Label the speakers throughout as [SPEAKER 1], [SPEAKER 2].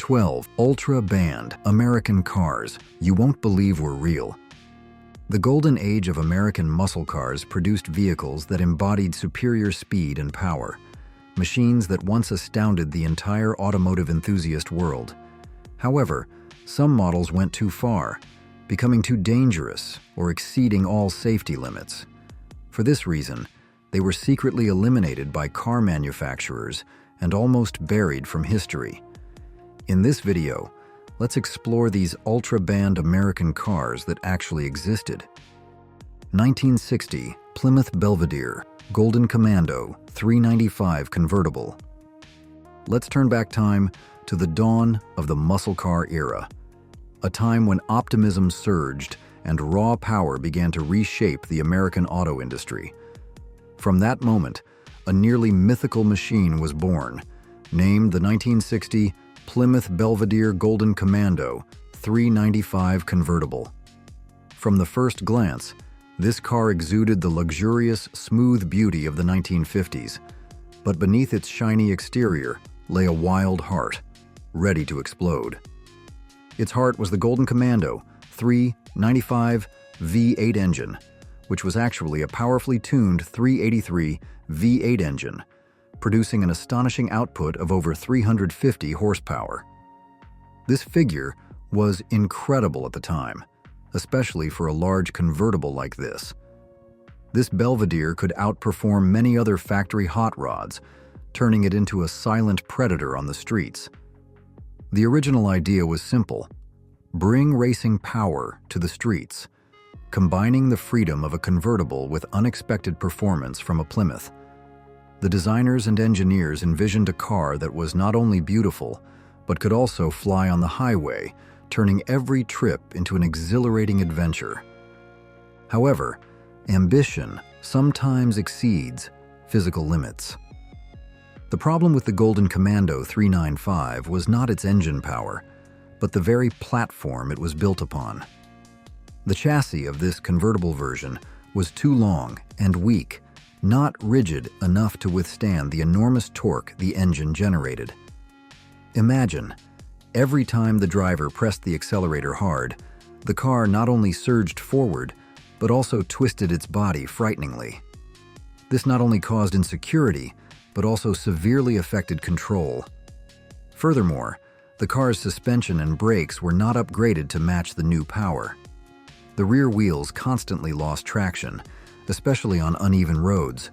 [SPEAKER 1] 12 ultra-banned American cars you won't believe were real. The golden age of American muscle cars produced vehicles that embodied superior speed and power, machines that once astounded the entire automotive enthusiast world. However, some models went too far, becoming too dangerous or exceeding all safety limits. For this reason, they were secretly eliminated by car manufacturers and almost buried from history. In this video, let's explore these ultra-banned American cars that actually existed. 1960 Plymouth Belvedere Golden Commando 395 Convertible. Let's turn back time to the dawn of the muscle car era, a time when optimism surged and raw power began to reshape the American auto industry. From that moment, a nearly mythical machine was born, named the 1960 Plymouth Belvedere Golden Commando 395 Convertible. From the first glance, this car exuded the luxurious, smooth beauty of the 1950s, but beneath its shiny exterior lay a wild heart, ready to explode. Its heart was the Golden Commando 395 V8 engine, which was actually a powerfully tuned 383 V8 engine, producing an astonishing output of over 350 horsepower. This figure was incredible at the time, especially for a large convertible like this. This Belvedere could outperform many other factory hot rods, turning it into a silent predator on the streets. The original idea was simple: bring racing power to the streets, combining the freedom of a convertible with unexpected performance from a Plymouth. The designers and engineers envisioned a car that was not only beautiful, but could also fly on the highway, turning every trip into an exhilarating adventure. However, ambition sometimes exceeds physical limits. The problem with the Golden Commando 395 was not its engine power, but the very platform it was built upon. The chassis of this convertible version was too long and weak, not rigid enough to withstand the enormous torque the engine generated. Imagine, every time the driver pressed the accelerator hard, the car not only surged forward, but also twisted its body frighteningly. This not only caused insecurity, but also severely affected control. Furthermore, the car's suspension and brakes were not upgraded to match the new power. The rear wheels constantly lost traction, especially on uneven roads,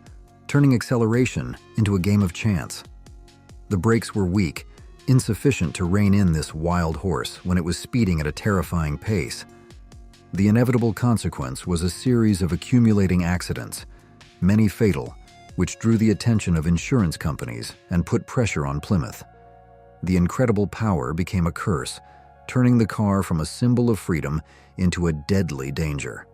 [SPEAKER 1] turning acceleration into a game of chance. The brakes were weak, insufficient to rein in this wild horse when it was speeding at a terrifying pace. The inevitable consequence was a series of accumulating accidents, many fatal, which drew the attention of insurance companies and put pressure on Plymouth. The incredible power became a curse, turning the car from a symbol of freedom into a deadly danger.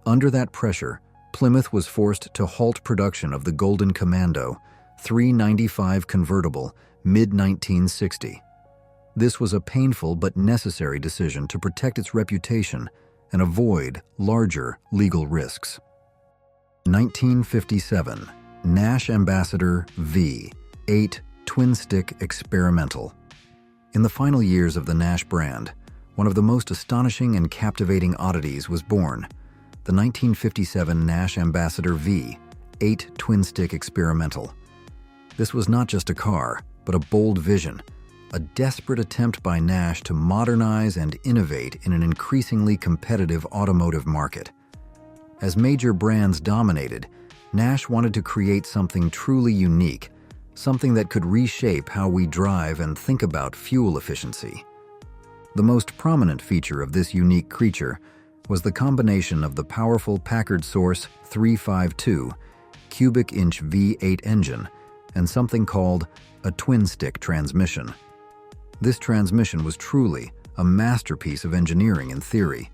[SPEAKER 1] Under that pressure, Plymouth was forced to halt production of the Golden Commando 395 Convertible mid-1960. This was a painful but necessary decision to protect its reputation and avoid larger legal risks. 1957 Nash Ambassador V8 Twin-Stick Experimental. In the final years of the Nash brand, one of the most astonishing and captivating oddities was born: the 1957 Nash Ambassador V8 Twin-Stick Experimental. This was not just a car, but a bold vision, a desperate attempt by Nash to modernize and innovate in an increasingly competitive automotive market. As major brands dominated, Nash wanted to create something truly unique, something that could reshape how we drive and think about fuel efficiency. The most prominent feature of this unique creature was the combination of the powerful Packard Source 352 cubic inch V8 engine and something called a twin-stick transmission. This transmission was truly a masterpiece of engineering in theory.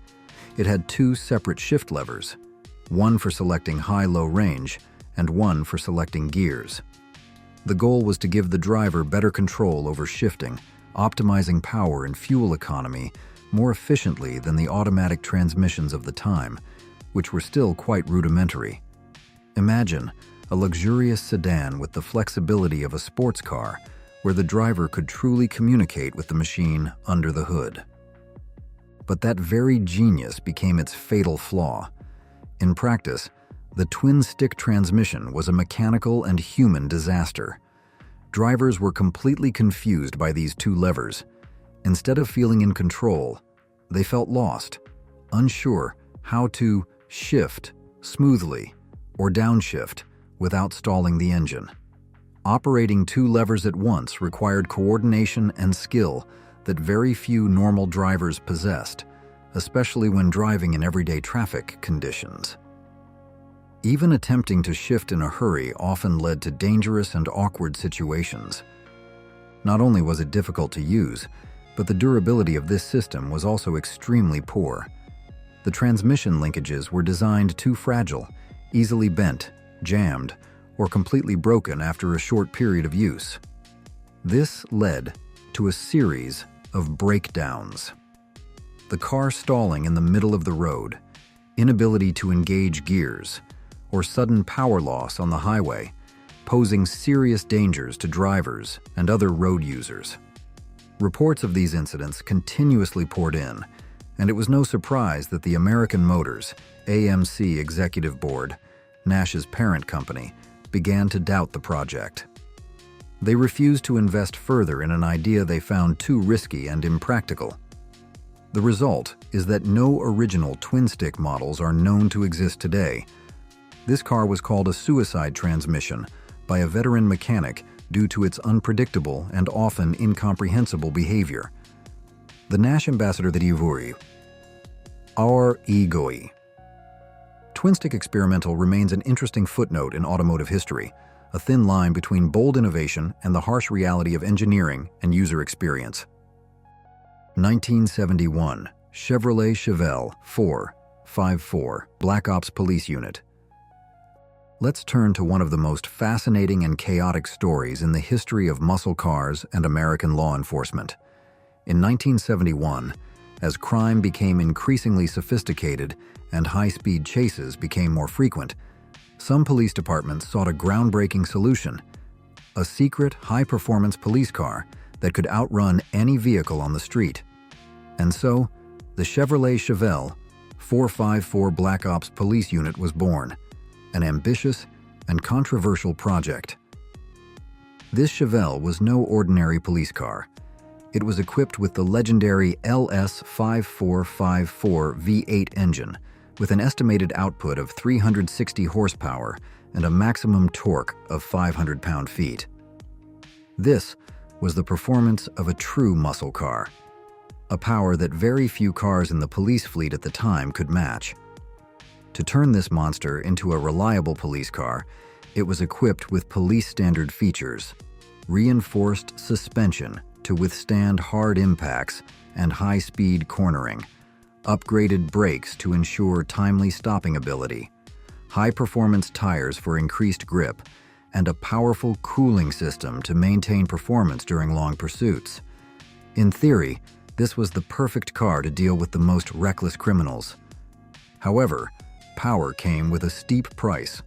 [SPEAKER 1] It had two separate shift levers, one for selecting high-low range and one for selecting gears. The goal was to give the driver better control over shifting, optimizing power and fuel economy more efficiently than the automatic transmissions of the time, which were still quite rudimentary. Imagine a luxurious sedan with the flexibility of a sports car, where the driver could truly communicate with the machine under the hood. But that very genius became its fatal flaw. In practice, the twin-stick transmission was a mechanical and human disaster. Drivers were completely confused by these two levers. Instead of feeling in control, they felt lost, unsure how to shift smoothly or downshift without stalling the engine. Operating two levers at once required coordination and skill that very few normal drivers possessed, especially when driving in everyday traffic conditions. Even attempting to shift in a hurry often led to dangerous and awkward situations. Not only was it difficult to use, but the durability of this system was also extremely poor. The transmission linkages were designed too fragile, easily bent, jammed, or completely broken after a short period of use. This led to a series of breakdowns. The car stalling in the middle of the road, inability to engage gears, or sudden power loss on the highway, posing serious dangers to drivers and other road users. Reports of these incidents continuously poured in, and it was no surprise that the American Motors, AMC Executive Board, Nash's parent company, began to doubt the project. They refused to invest further in an idea they found too risky and impractical. The result is that no original twin-stick models are known to exist today. This car was called a suicide transmission by a veteran mechanic due to its unpredictable and often incomprehensible behavior. The Nash ambassador that Ivuri, our egoi. Twin-stick experimental remains an interesting footnote in automotive history, a thin line between bold innovation and the harsh reality of engineering and user experience. 1971, Chevrolet Chevelle 454 Black Ops Police Unit. Let's turn to one of the most fascinating and chaotic stories in the history of muscle cars and American law enforcement. In 1971, as crime became increasingly sophisticated and high-speed chases became more frequent, some police departments sought a groundbreaking solution: a secret, high-performance police car that could outrun any vehicle on the street. And so, the Chevrolet Chevelle 454 Black Ops Police Unit was born, an ambitious and controversial project. This Chevelle was no ordinary police car. It was equipped with the legendary LS5454 V8 engine, with an estimated output of 360 horsepower and a maximum torque of 500 pound-feet. This was the performance of a true muscle car, a power that very few cars in the police fleet at the time could match. To turn this monster into a reliable police car, it was equipped with police standard features: reinforced suspension to withstand hard impacts and high-speed cornering, upgraded brakes to ensure timely stopping ability, high-performance tires for increased grip, and a powerful cooling system to maintain performance during long pursuits. In theory, this was the perfect car to deal with the most reckless criminals. However, power came with a steep price.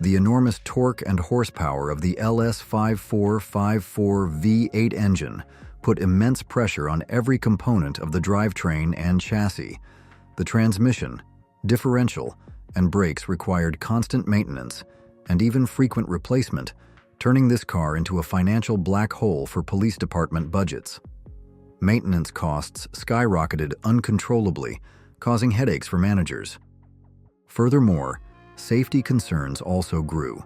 [SPEAKER 1] The enormous torque and horsepower of the LS5454 V8 engine put immense pressure on every component of the drivetrain and chassis. The transmission, differential, and brakes required constant maintenance and even frequent replacement, turning this car into a financial black hole for police department budgets. Maintenance costs skyrocketed uncontrollably, causing headaches for managers. Furthermore, safety concerns also grew.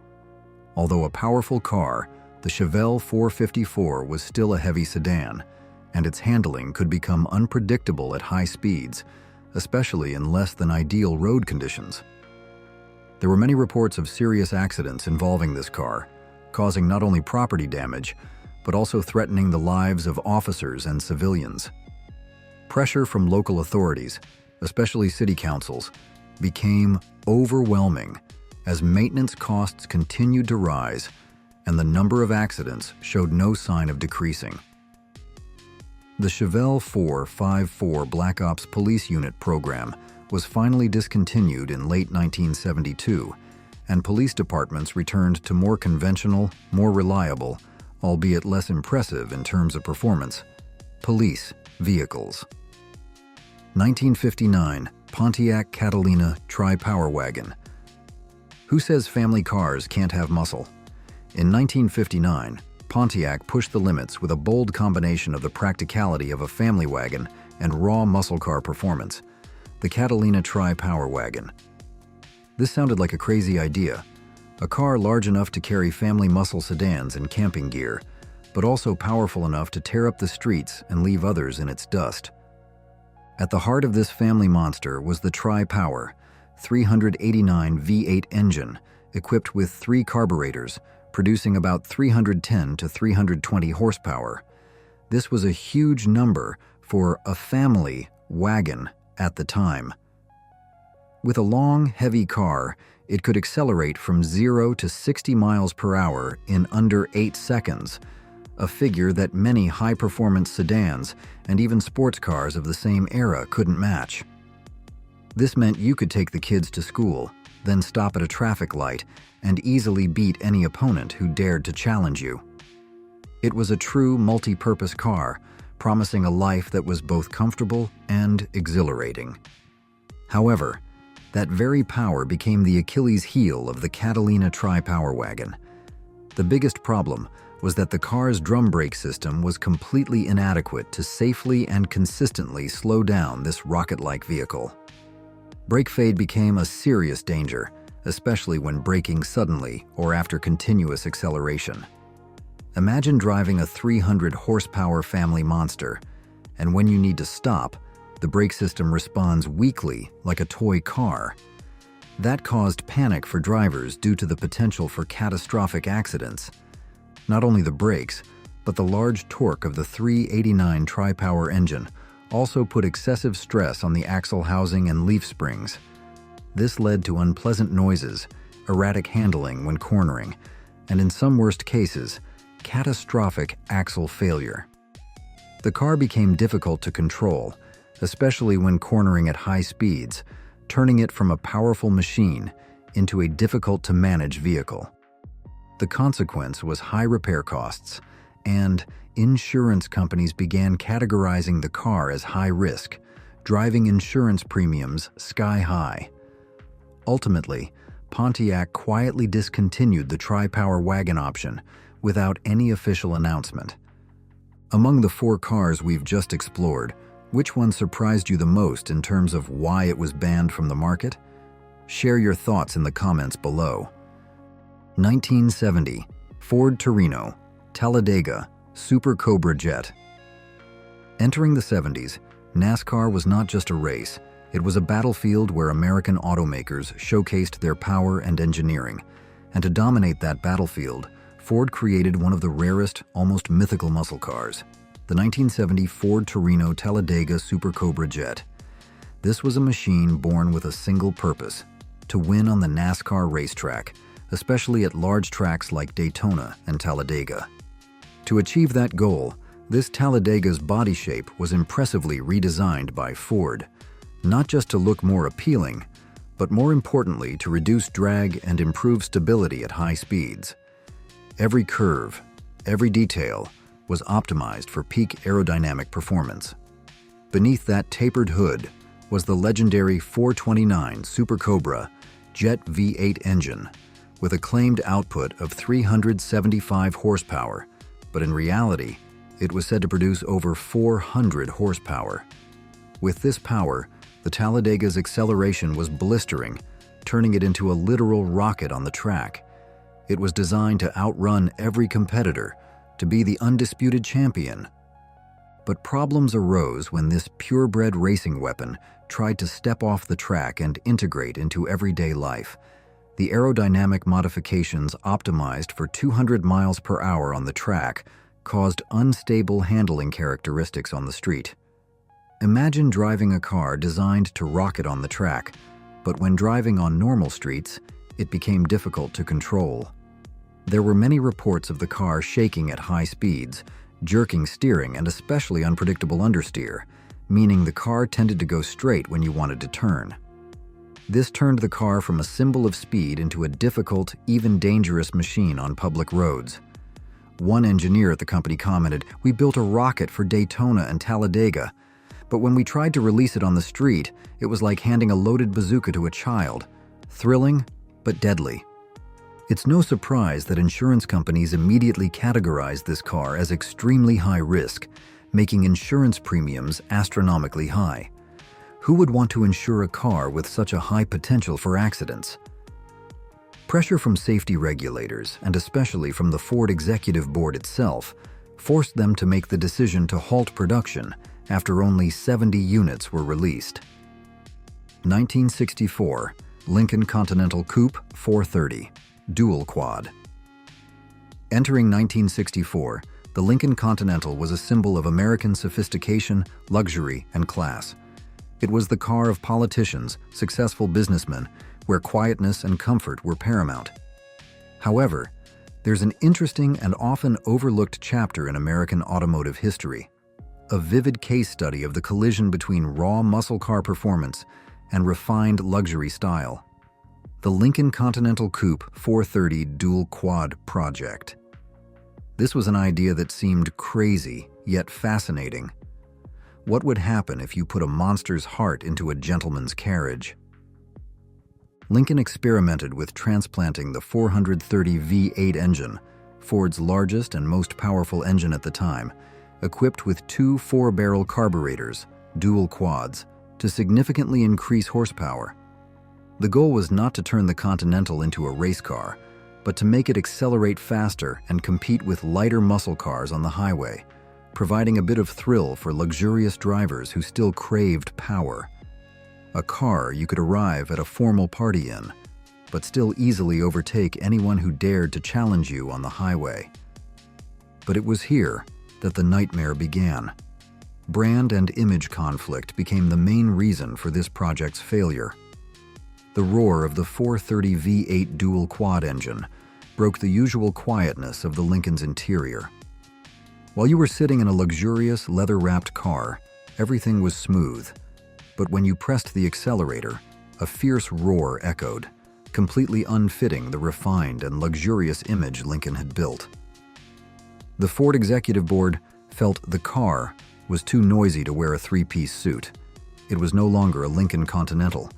[SPEAKER 1] Although a powerful car, the Chevelle 454 was still a heavy sedan, and its handling could become unpredictable at high speeds, especially in less than ideal road conditions. There were many reports of serious accidents involving this car, causing not only property damage, but also threatening the lives of officers and civilians. Pressure from local authorities, especially city councils, became overwhelming as maintenance costs continued to rise and the number of accidents showed no sign of decreasing. The Chevelle 454 Black Ops Police Unit program was finally discontinued in late 1972, and police departments returned to more conventional, more reliable, albeit less impressive in terms of performance. Police vehicles. 1959 Pontiac Catalina Tri-Power Wagon. Who says family cars can't have muscle? In 1959, Pontiac pushed the limits with a bold combination of the practicality of a family wagon and raw muscle car performance, the Catalina Tri-Power Wagon. This sounded like a crazy idea, a car large enough to carry family muscle sedans and camping gear, but also powerful enough to tear up the streets and leave others in its dust. At the heart of this family monster was the Tri-Power 389 V8 engine, equipped with 3 carburetors, producing about 310 to 320 horsepower. This was a huge number for a family wagon at the time. With a long, heavy car, it could accelerate from 0 to 60 miles per hour in under 8 seconds, a figure that many high-performance sedans and even sports cars of the same era couldn't match. This meant you could take the kids to school, then stop at a traffic light and easily beat any opponent who dared to challenge you. It was a true multi-purpose car, promising a life that was both comfortable and exhilarating. However, that very power became the Achilles heel of the Catalina Tri-Power Wagon. The biggest problem was that the car's drum brake system was completely inadequate to safely and consistently slow down this rocket-like vehicle. Brake fade became a serious danger, especially when braking suddenly or after continuous acceleration. Imagine driving a 300-horsepower family monster, and when you need to stop, the brake system responds weakly like a toy car. That caused panic for drivers due to the potential for catastrophic accidents. Not only the brakes, but the large torque of the 389 Tri-Power engine also put excessive stress on the axle housing and leaf springs. This led to unpleasant noises, erratic handling when cornering, and in some worst cases, catastrophic axle failure. The car became difficult to control, especially when cornering at high speeds, turning it from a powerful machine into a difficult-to-manage vehicle. The consequence was high repair costs, and insurance companies began categorizing the car as high risk, driving insurance premiums sky high. Ultimately, Pontiac quietly discontinued the Tri-Power wagon option without any official announcement. Among the 4 cars we've just explored, which one surprised you the most in terms of why it was banned from the market? Share your thoughts in the comments below. 1970 Ford Torino Talladega Super Cobra Jet. Entering the 70s, NASCAR was not just a race, it was a battlefield where American automakers showcased their power and engineering. And to dominate that battlefield, Ford created one of the rarest, almost mythical muscle cars, the 1970 Ford Torino Talladega Super Cobra Jet. This was a machine born with a single purpose: to win on the NASCAR racetrack, especially at large tracks like Daytona and Talladega. To achieve that goal, this Talladega's body shape was impressively redesigned by Ford, not just to look more appealing, but more importantly to reduce drag and improve stability at high speeds. Every curve, every detail was optimized for peak aerodynamic performance. Beneath that tapered hood was the legendary 429 Super Cobra Jet V8 engine, with a claimed output of 375 horsepower, but in reality, it was said to produce over 400 horsepower. With this power, the Talladega's acceleration was blistering, turning it into a literal rocket on the track. It was designed to outrun every competitor, to be the undisputed champion. But problems arose when this purebred racing weapon tried to step off the track and integrate into everyday life. The aerodynamic modifications optimized for 200 miles per hour on the track caused unstable handling characteristics on the street. Imagine driving a car designed to rocket on the track, but when driving on normal streets, it became difficult to control. There were many reports of the car shaking at high speeds, jerking steering, and especially unpredictable understeer, meaning the car tended to go straight when you wanted to turn. This turned the car from a symbol of speed into a difficult, even dangerous machine on public roads. One engineer at the company commented, "We built a rocket for Daytona and Talladega, but when we tried to release it on the street, it was like handing a loaded bazooka to a child. Thrilling, but deadly." It's no surprise that insurance companies immediately categorized this car as extremely high risk, making insurance premiums astronomically high. Who would want to insure a car with such a high potential for accidents? Pressure from safety regulators, and especially from the Ford Executive Board itself, forced them to make the decision to halt production after only 70 units were released. 1964, Lincoln Continental Coupe 430, dual quad. Entering 1964, the Lincoln Continental was a symbol of American sophistication, luxury, and class. It was the car of politicians, successful businessmen, where quietness and comfort were paramount. However, there's an interesting and often overlooked chapter in American automotive history, a vivid case study of the collision between raw muscle car performance and refined luxury style. The Lincoln Continental Coupe 430 dual quad project. This was an idea that seemed crazy, yet fascinating. What would happen if you put a monster's heart into a gentleman's carriage? Lincoln experimented with transplanting the 430 V8 engine, Ford's largest and most powerful engine at the time, equipped with two 4-barrel carburetors, dual quads, to significantly increase horsepower. The goal was not to turn the Continental into a race car, but to make it accelerate faster and compete with lighter muscle cars on the highway, providing a bit of thrill for luxurious drivers who still craved power. A car you could arrive at a formal party in, but still easily overtake anyone who dared to challenge you on the highway. But it was here that the nightmare began. Brand and image conflict became the main reason for this project's failure. The roar of the 430 V8 dual quad engine broke the usual quietness of the Lincoln's interior. While you were sitting in a luxurious, leather-wrapped car, everything was smooth. But when you pressed the accelerator, a fierce roar echoed, completely unfitting the refined and luxurious image Lincoln had built. The Ford Executive Board felt the car was too noisy to wear a three-piece suit. It was no longer a Lincoln Continental,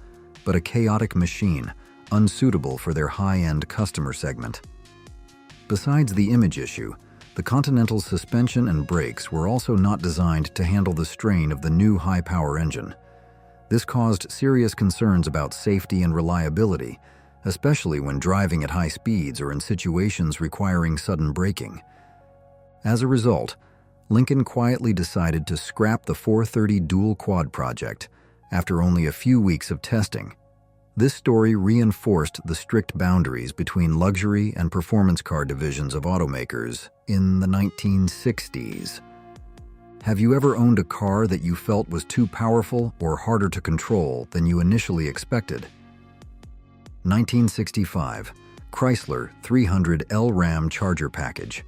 [SPEAKER 1] but a chaotic machine, unsuitable for their high-end customer segment. Besides the image issue, the Continental's suspension and brakes were also not designed to handle the strain of the new high-power engine. This caused serious concerns about safety and reliability, especially when driving at high speeds or in situations requiring sudden braking. As a result, Lincoln quietly decided to scrap the 430 dual quad project after only a few weeks of testing. This story reinforced the strict boundaries between luxury and performance car divisions of automakers in the 1960s. Have you ever owned a car that you felt was too powerful or harder to control than you initially expected? 1965, Chrysler 300L Ram Charger Package.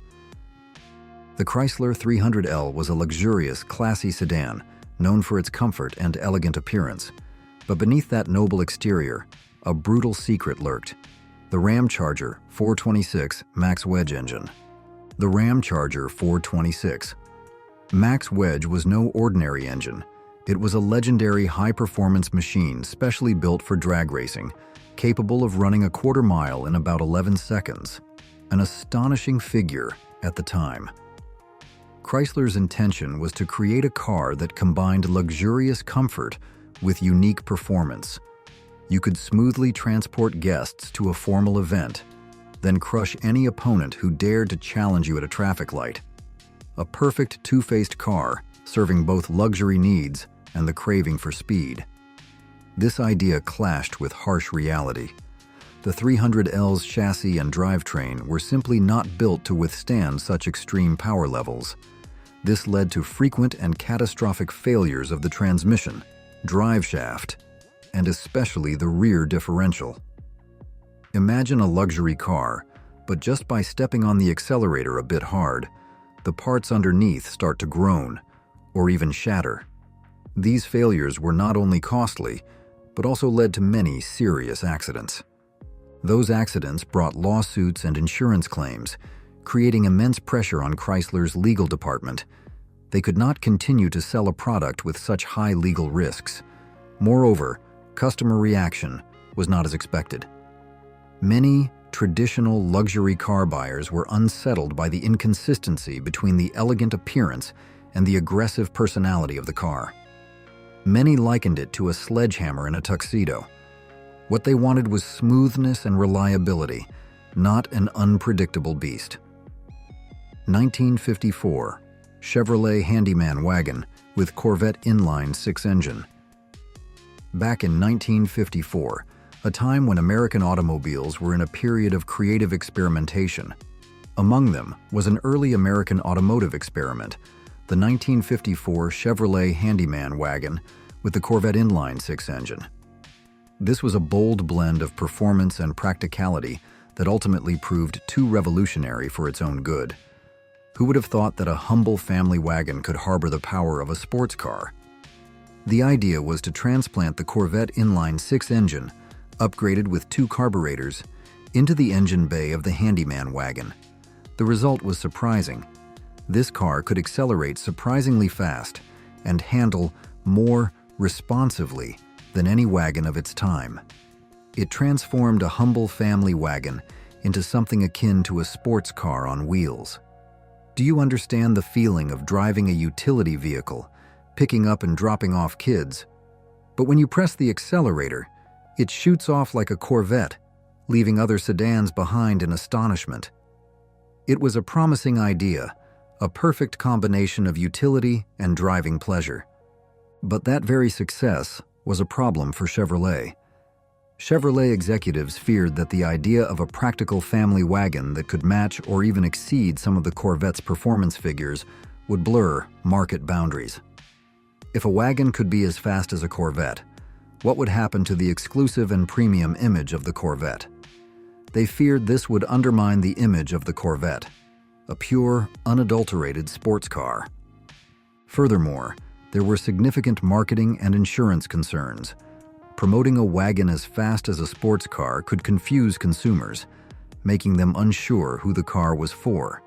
[SPEAKER 1] The Chrysler 300L was a luxurious, classy sedan known for its comfort and elegant appearance. But beneath that noble exterior, a brutal secret lurked: the Ram Charger 426 Max Wedge engine. The Ram Charger 426 Max Wedge was no ordinary engine. It was a legendary high-performance machine specially built for drag racing, capable of running a quarter mile in about 11 seconds. An astonishing figure at the time. Chrysler's intention was to create a car that combined luxurious comfort with unique performance. You could smoothly transport guests to a formal event, then crush any opponent who dared to challenge you at a traffic light. A perfect two-faced car, serving both luxury needs and the craving for speed. This idea clashed with harsh reality. The 300L's chassis and drivetrain were simply not built to withstand such extreme power levels. This led to frequent and catastrophic failures of the transmission, drive shaft, and especially the rear differential. Imagine a luxury car, but just by stepping on the accelerator a bit hard, the parts underneath start to groan or even shatter. These failures were not only costly, but also led to many serious accidents. Those accidents brought lawsuits and insurance claims, creating immense pressure on Chrysler's legal department. They could not continue to sell a product with such high legal risks. Moreover, customer reaction was not as expected. Many traditional luxury car buyers were unsettled by the inconsistency between the elegant appearance and the aggressive personality of the car. Many likened it to a sledgehammer in a tuxedo. What they wanted was smoothness and reliability, not an unpredictable beast. 1954, Chevrolet Handyman wagon with Corvette inline 6 engine. Back in 1954, a time when American automobiles were in a period of creative experimentation. Among them was an early American automotive experiment, the 1954 Chevrolet Handyman wagon with the Corvette inline 6 engine. This was a bold blend of performance and practicality that ultimately proved too revolutionary for its own good. Who would have thought that a humble family wagon could harbor the power of a sports car? The idea was to transplant the Corvette inline 6 engine, upgraded with 2 carburetors, into the engine bay of the Handyman wagon. The result was surprising. This car could accelerate surprisingly fast and handle more responsively than any wagon of its time. It transformed a humble family wagon into something akin to a sports car on wheels. Do you understand the feeling of driving a utility vehicle, picking up and dropping off kids? But when you press the accelerator, it shoots off like a Corvette, leaving other sedans behind in astonishment. It was a promising idea, a perfect combination of utility and driving pleasure. But that very success was a problem for Chevrolet. Chevrolet executives feared that the idea of a practical family wagon that could match or even exceed some of the Corvette's performance figures would blur market boundaries. If a wagon could be as fast as a Corvette, what would happen to the exclusive and premium image of the Corvette? They feared this would undermine the image of the Corvette, a pure, unadulterated sports car. Furthermore, there were significant marketing and insurance concerns. Promoting a wagon as fast as a sports car could confuse consumers, making them unsure who the car was for.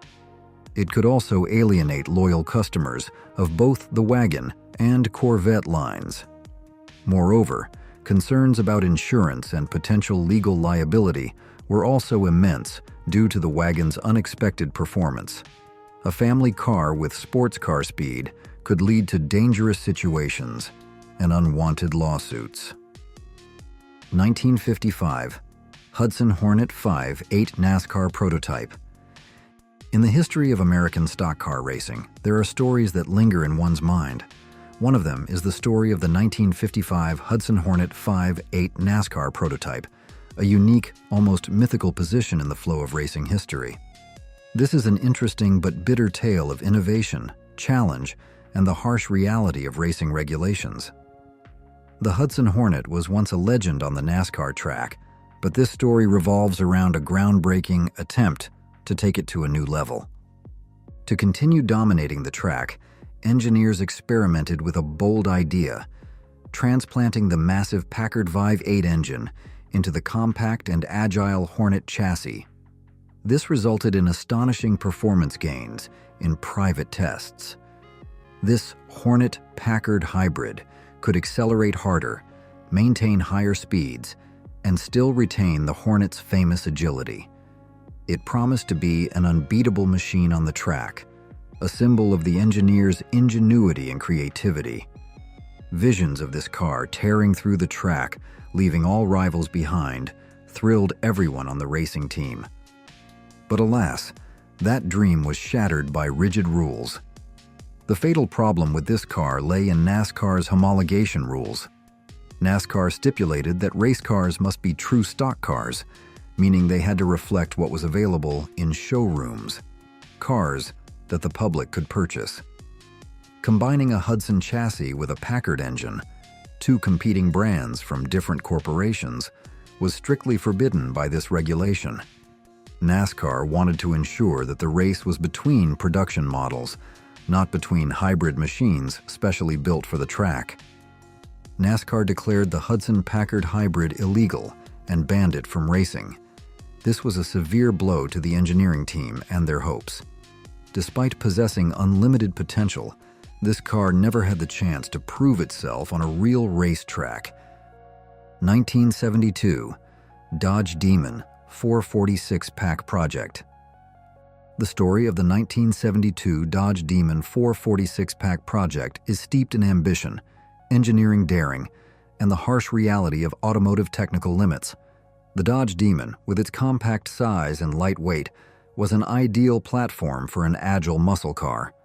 [SPEAKER 1] It could also alienate loyal customers of both the wagon and Corvette lines. Moreover, concerns about insurance and potential legal liability were also immense due to the wagon's unexpected performance. A family car with sports car speed could lead to dangerous situations and unwanted lawsuits. 1955, Hudson Hornet 5.8 NASCAR prototype. In the history of American stock car racing, there are stories that linger in one's mind. One of them is the story of the 1955 Hudson Hornet 5.8 NASCAR prototype, a unique, almost mythical position in the flow of racing history. This is an interesting but bitter tale of innovation, challenge, and the harsh reality of racing regulations. The Hudson Hornet was once a legend on the NASCAR track, but this story revolves around a groundbreaking attempt to take it to a new level. To continue dominating the track, engineers experimented with a bold idea, transplanting the massive Packard V 8 engine into the compact and agile Hornet chassis. This resulted in astonishing performance gains in private tests. This Hornet-Packard hybrid could accelerate harder, maintain higher speeds, and still retain the Hornet's famous agility. It promised to be an unbeatable machine on the track, a symbol of the engineer's ingenuity and creativity. Visions of this car tearing through the track, leaving all rivals behind, thrilled everyone on the racing team. But alas, that dream was shattered by rigid rules. The fatal problem with this car lay in NASCAR's homologation rules. NASCAR stipulated that race cars must be true stock cars, meaning they had to reflect what was available in showrooms, cars that the public could purchase. Combining a Hudson chassis with a Packard engine, two competing brands from different corporations, was strictly forbidden by this regulation. NASCAR wanted to ensure that the race was between production models, not between hybrid machines specially built for the track. NASCAR declared the Hudson Packard hybrid illegal and banned it from racing. This was a severe blow to the engineering team and their hopes. Despite possessing unlimited potential, this car never had the chance to prove itself on a real racetrack. 1972 Dodge Demon 446-pack project. The story of the 1972 Dodge Demon 446-pack project is steeped in ambition, engineering daring, and the harsh reality of automotive technical limits. The Dodge Demon, with its compact size and light weight, was an ideal platform for an agile muscle car.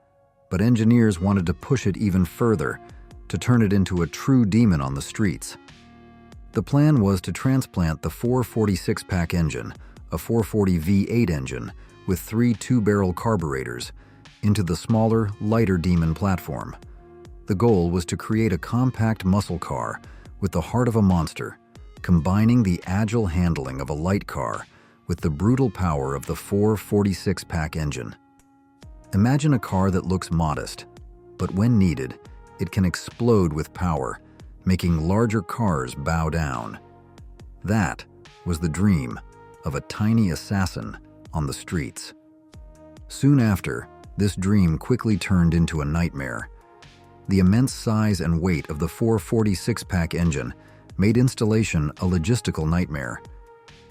[SPEAKER 1] But engineers wanted to push it even further, to turn it into a true demon on the streets. The plan was to transplant the 446-pack engine, a 440 V8 engine with 3 two-barrel carburetors, into the smaller, lighter Demon platform. The goal was to create a compact muscle car with the heart of a monster, combining the agile handling of a light car with the brutal power of the 446-pack engine. Imagine a car that looks modest, but when needed, it can explode with power, making larger cars bow down. That was the dream of a tiny assassin on the streets. Soon after, this dream quickly turned into a nightmare. The immense size and weight of the 446-pack engine made installation a logistical nightmare.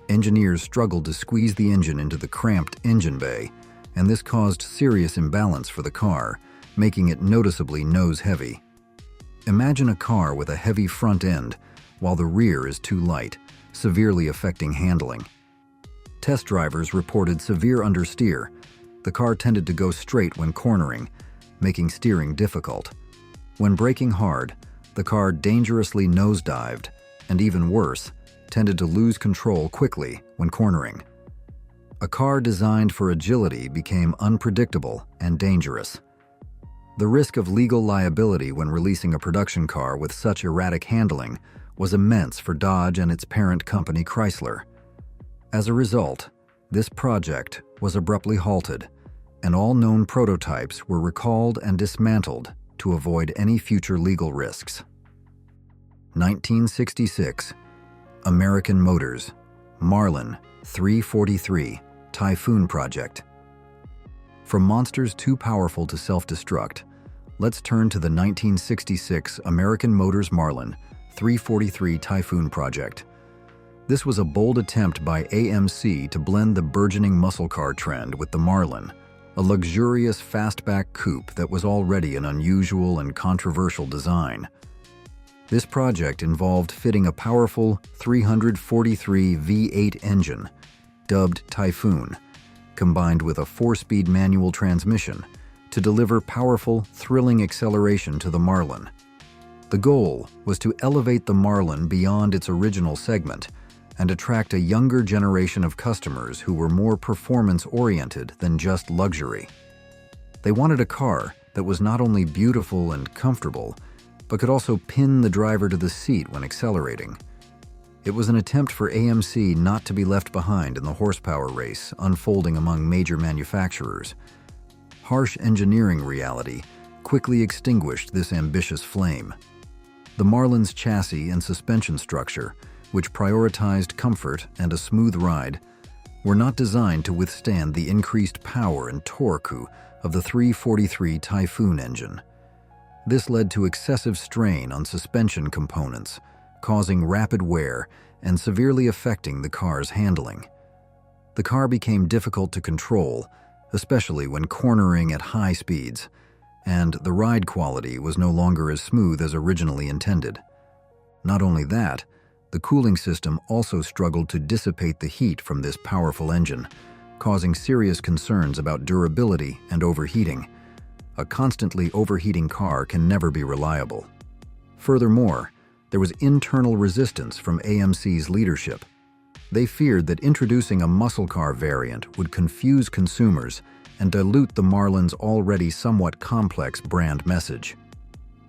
[SPEAKER 1] Engineers struggled to squeeze the engine into the cramped engine bay, and this caused serious imbalance for the car, making it noticeably nose-heavy. Imagine a car with a heavy front end while the rear is too light, severely affecting handling. Test drivers reported severe understeer. The car tended to go straight when cornering, making steering difficult. When braking hard, the car dangerously nosedived, and even worse, tended to lose control quickly when cornering. A car designed for agility became unpredictable and dangerous. The risk of legal liability when releasing a production car with such erratic handling was immense for Dodge and its parent company Chrysler. As a result, this project was abruptly halted, and all known prototypes were recalled and dismantled to avoid any future legal risks. 1966 American Motors Marlin 343 Typhoon project. From monsters too powerful to self-destruct, let's turn to the 1966 American Motors Marlin 343 Typhoon project. This was a bold attempt by AMC to blend the burgeoning muscle car trend with the Marlin, a luxurious fastback coupe that was already an unusual and controversial design. This project involved fitting a powerful 343 V8 engine, dubbed Typhoon, combined with a 4-speed manual transmission to deliver powerful, thrilling acceleration to the Marlin. The goal was to elevate the Marlin beyond its original segment and attract a younger generation of customers who were more performance-oriented than just luxury. They wanted a car that was not only beautiful and comfortable, but could also pin the driver to the seat when accelerating. It was an attempt for AMC not to be left behind in the horsepower race unfolding among major manufacturers. Harsh engineering reality quickly extinguished this ambitious flame. The Marlin's chassis and suspension structure, which prioritized comfort and a smooth ride, were not designed to withstand the increased power and torque of the 343 Typhoon engine. This led to excessive strain on suspension components, causing rapid wear and severely affecting the car's handling. The car became difficult to control, especially when cornering at high speeds, and the ride quality was no longer as smooth as originally intended. Not only that, the cooling system also struggled to dissipate the heat from this powerful engine, causing serious concerns about durability and overheating. A constantly overheating car can never be reliable. Furthermore, there was internal resistance from AMC's leadership. They feared that introducing a muscle car variant would confuse consumers and dilute the Marlin's already somewhat complex brand message.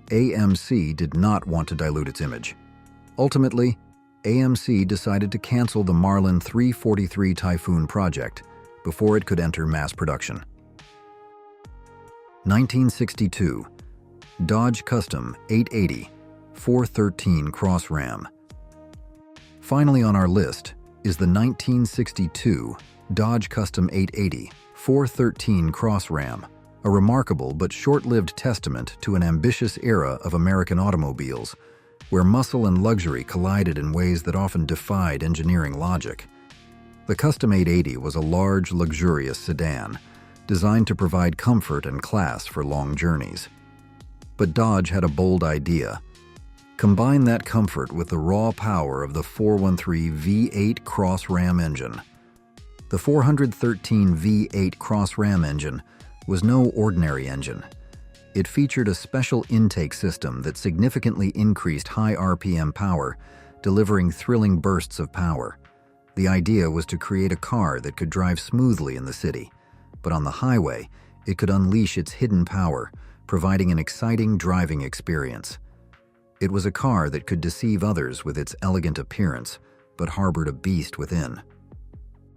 [SPEAKER 1] AMC did not want to dilute its image. Ultimately, AMC decided to cancel the Marlin 343 Typhoon project before it could enter mass production. 1962 Dodge Custom 880 413 Cross Ram. Finally on our list is the 1962 Dodge Custom 880 413 Cross Ram, a remarkable but short-lived testament to an ambitious era of American automobiles, where muscle and luxury collided in ways that often defied engineering logic. The Custom 880 was a large, luxurious sedan, designed to provide comfort and class for long journeys. But Dodge had a bold idea. Combine that comfort with the raw power of the 413 V8 Cross Ram engine. The 413 V8 Cross Ram engine was no ordinary engine. It featured a special intake system that significantly increased high RPM power, delivering thrilling bursts of power. The idea was to create a car that could drive smoothly in the city, but on the highway, it could unleash its hidden power, providing an exciting driving experience. It was a car that could deceive others with its elegant appearance, but harbored a beast within.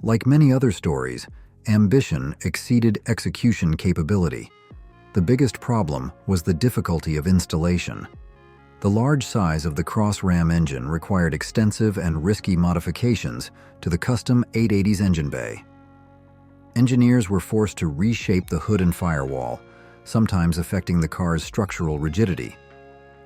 [SPEAKER 1] Like many other stories, ambition exceeded execution capability. The biggest problem was the difficulty of installation. The large size of the Cross Ram engine required extensive and risky modifications to the custom 880's engine bay. Engineers were forced to reshape the hood and firewall, sometimes affecting the car's structural rigidity.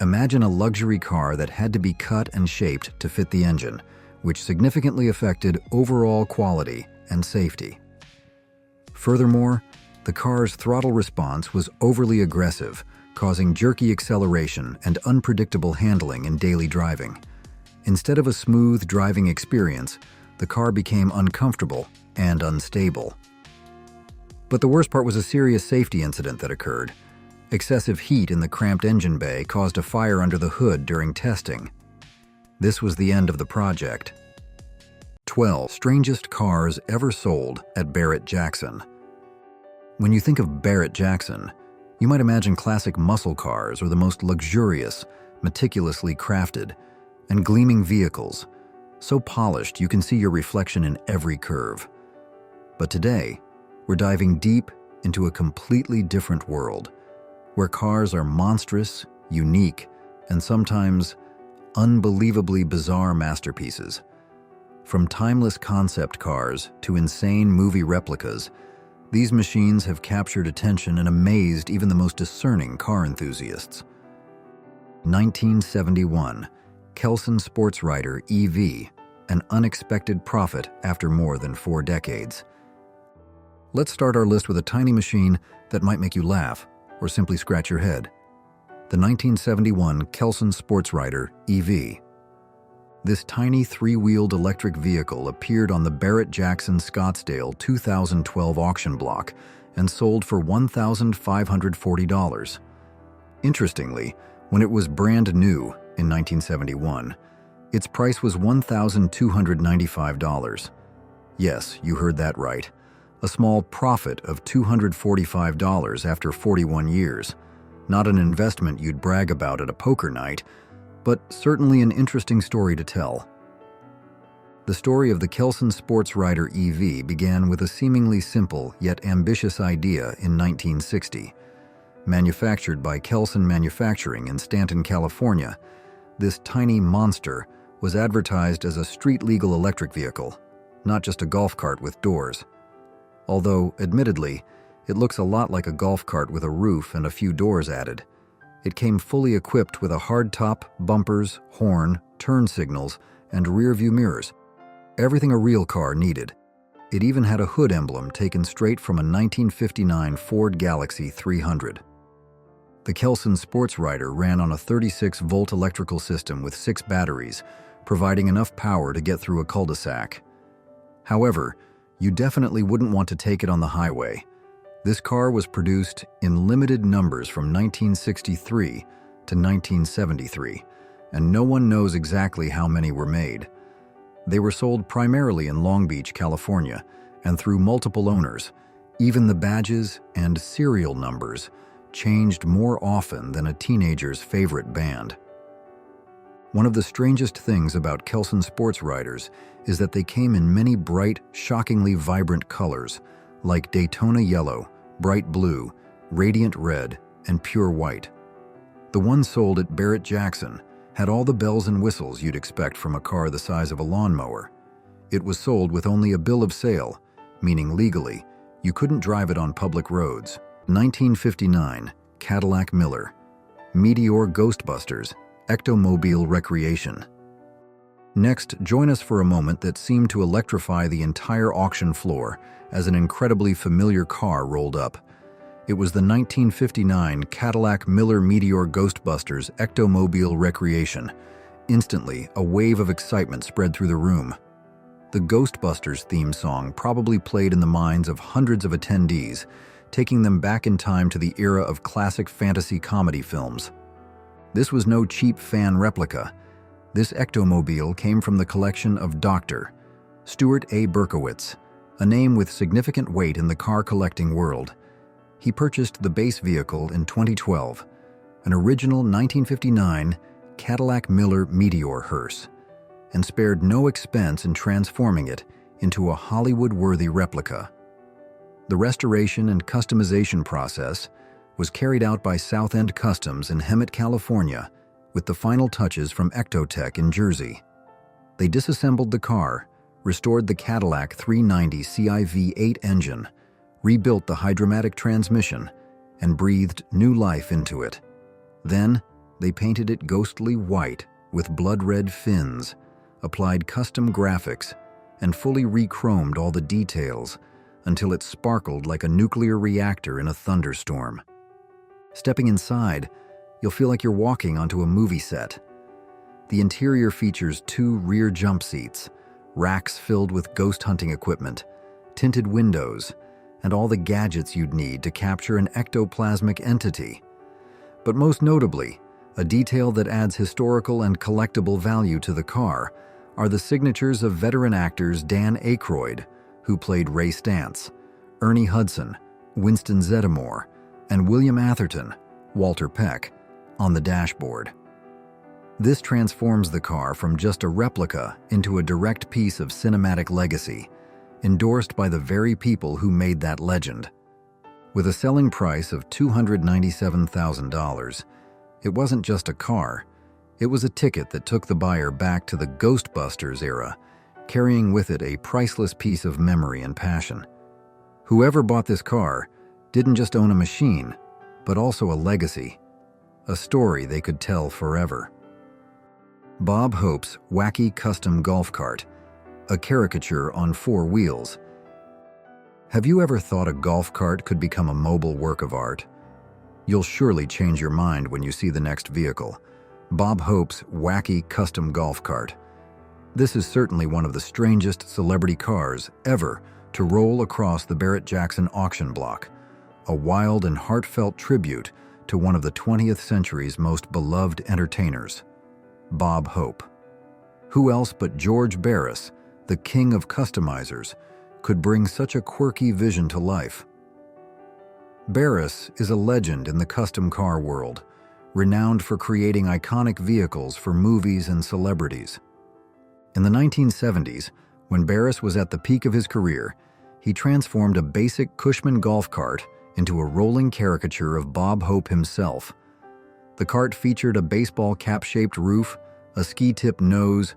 [SPEAKER 1] Imagine a luxury car that had to be cut and shaped to fit the engine, which significantly affected overall quality and safety. Furthermore, the car's throttle response was overly aggressive, causing jerky acceleration and unpredictable handling in daily driving. Instead of a smooth driving experience, the car became uncomfortable and unstable. But the worst part was a serious safety incident that occurred. Excessive heat in the cramped engine bay caused a fire under the hood during testing. This was the end of the project. 12 strangest cars ever sold at Barrett-Jackson. When you think of Barrett-Jackson, you might imagine classic muscle cars or the most luxurious, meticulously crafted, and gleaming vehicles, so polished you can see your reflection in every curve. But today, we're diving deep into a completely different world, where cars are monstrous, unique, and sometimes unbelievably bizarre masterpieces. From timeless concept cars to insane movie replicas, these machines have captured attention and amazed even the most discerning car enthusiasts. 1971, Kelson Sports Rider EV, an unexpected profit after more than 4 decades. Let's start our list with a tiny machine that might make you laugh or simply scratch your head. The 1971 Kelson Sports Rider EV. This tiny 3-wheeled electric vehicle appeared on the Barrett-Jackson Scottsdale 2012 auction block and sold for $1,540. Interestingly, when it was brand new in 1971, its price was $1,295. Yes, you heard that right. A small profit of $245 after 41 years. Not an investment you'd brag about at a poker night, but certainly an interesting story to tell. The story of the Kelson Sports Rider EV began with a seemingly simple yet ambitious idea in 1960. Manufactured by Kelson Manufacturing in Stanton, California, this tiny monster was advertised as a street-legal electric vehicle, not just a golf cart with doors. Although, admittedly, it looks a lot like a golf cart with a roof and a few doors added. It came fully equipped with a hardtop, bumpers, horn, turn signals, and rear-view mirrors. Everything a real car needed. It even had a hood emblem taken straight from a 1959 Ford Galaxie 300. The Kelson Sports Rider ran on a 36-volt electrical system with 6 batteries, providing enough power to get through a cul-de-sac. However, you definitely wouldn't want to take it on the highway. This car was produced in limited numbers from 1963 to 1973, and no one knows exactly how many were made. They were sold primarily in Long Beach, California, and through multiple owners. Even the badges and serial numbers changed more often than a teenager's favorite band. One of the strangest things about Kelson Sports Riders is that they came in many bright, shockingly vibrant colors, like Daytona yellow, bright blue, radiant red, and pure white. The one sold at Barrett-Jackson had all the bells and whistles you'd expect from a car the size of a lawnmower. It was sold with only a bill of sale, meaning legally, you couldn't drive it on public roads. 1959, Cadillac Miller. Meteor Ghostbusters, Ectomobile Recreation. Next, join us for a moment that seemed to electrify the entire auction floor as an incredibly familiar car rolled up. It was the 1959 Cadillac Miller Meteor Ghostbusters Ectomobile Recreation. Instantly, a wave of excitement spread through the room. The Ghostbusters theme song probably played in the minds of hundreds of attendees, taking them back in time to the era of classic fantasy comedy films. This was no cheap fan replica. This ectomobile came from the collection of Dr. Stuart A. Berkowitz, a name with significant weight in the car collecting world. He purchased the base vehicle in 2012, an original 1959 Cadillac Miller Meteor hearse, and spared no expense in transforming it into a Hollywood-worthy replica. The restoration and customization process was carried out by South End Customs in Hemet, California, with the final touches from Ectotech in Jersey. They disassembled the car, restored the Cadillac 390 CI-V8 engine, rebuilt the hydromatic transmission, and breathed new life into it. Then, they painted it ghostly white with blood-red fins, applied custom graphics, and fully re-chromed all the details until it sparkled like a nuclear reactor in a thunderstorm. Stepping inside, you'll feel like you're walking onto a movie set. The interior features 2 rear jump seats, racks filled with ghost hunting equipment, tinted windows, and all the gadgets you'd need to capture an ectoplasmic entity. But most notably, a detail that adds historical and collectible value to the car are the signatures of veteran actors Dan Aykroyd, who played Ray Stantz, Ernie Hudson, Winston Zeddemore, and William Atherton, Walter Peck, on the dashboard. This transforms the car from just a replica into a direct piece of cinematic legacy, endorsed by the very people who made that legend. With a selling price of $297,000, it wasn't just a car, it was a ticket that took the buyer back to the Ghostbusters era, carrying with it a priceless piece of memory and passion. Whoever bought this car didn't just own a machine, but also a legacy, a story they could tell forever. Bob Hope's wacky custom golf cart, a caricature on 4 wheels. Have you ever thought a golf cart could become a mobile work of art? You'll surely change your mind when you see the next vehicle, Bob Hope's wacky custom golf cart. This is certainly one of the strangest celebrity cars ever to roll across the Barrett-Jackson auction block, a wild and heartfelt tribute to one of the 20th century's most beloved entertainers, Bob Hope. Who else but George Barris, the king of customizers, could bring such a quirky vision to life? Barris is a legend in the custom car world, renowned for creating iconic vehicles for movies and celebrities. In the 1970s, when Barris was at the peak of his career, he transformed a basic Cushman golf cart into a rolling caricature of Bob Hope himself. The cart featured a baseball cap-shaped roof, a ski-tip nose,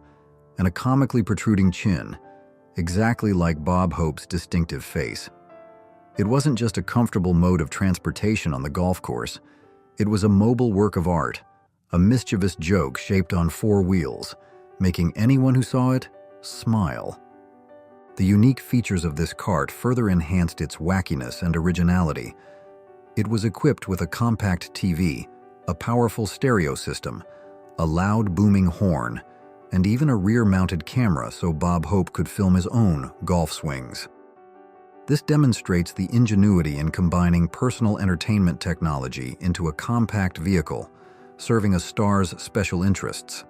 [SPEAKER 1] and a comically protruding chin, exactly like Bob Hope's distinctive face. It wasn't just a comfortable mode of transportation on the golf course. It was a mobile work of art, a mischievous joke shaped on 4 wheels, making anyone who saw it smile. The unique features of this cart further enhanced its wackiness and originality. It was equipped with a compact TV, a powerful stereo system, a loud booming horn, and even a rear-mounted camera so Bob Hope could film his own golf swings. This demonstrates the ingenuity in combining personal entertainment technology into a compact vehicle, serving a star's special interests.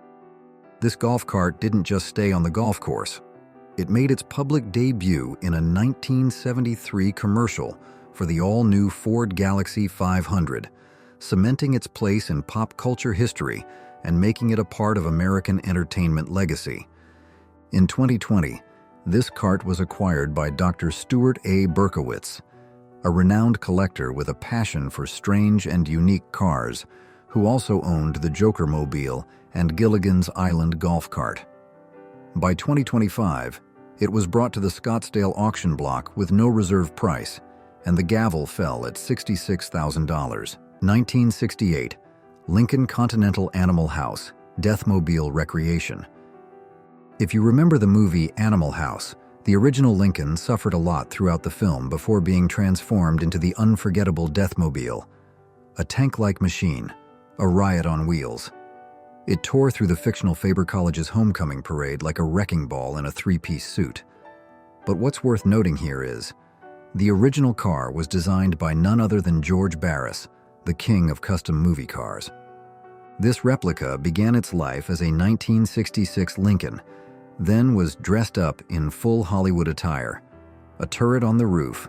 [SPEAKER 1] This golf cart didn't just stay on the golf course. It made its public debut in a 1973 commercial for the all-new Ford Galaxy 500, cementing its place in pop culture history and making it a part of American entertainment legacy. In 2020, this cart was acquired by Dr. Stuart A. Berkowitz, a renowned collector with a passion for strange and unique cars, who also owned the Jokermobile and Gilligan's Island golf cart. By 2025, It was brought to the Scottsdale auction block with no reserve price, and the gavel fell at $66,000. 1968, Lincoln Continental Animal House, Deathmobile Recreation. If you remember the movie Animal House, the original Lincoln suffered a lot throughout the film before being transformed into the unforgettable Deathmobile, a tank-like machine, a riot on wheels. It tore through the fictional Faber College's homecoming parade like a wrecking ball in a three-piece suit. But what's worth noting here is, the original car was designed by none other than George Barris, the king of custom movie cars. This replica began its life as a 1966 Lincoln, then was dressed up in full Hollywood attire, a turret on the roof,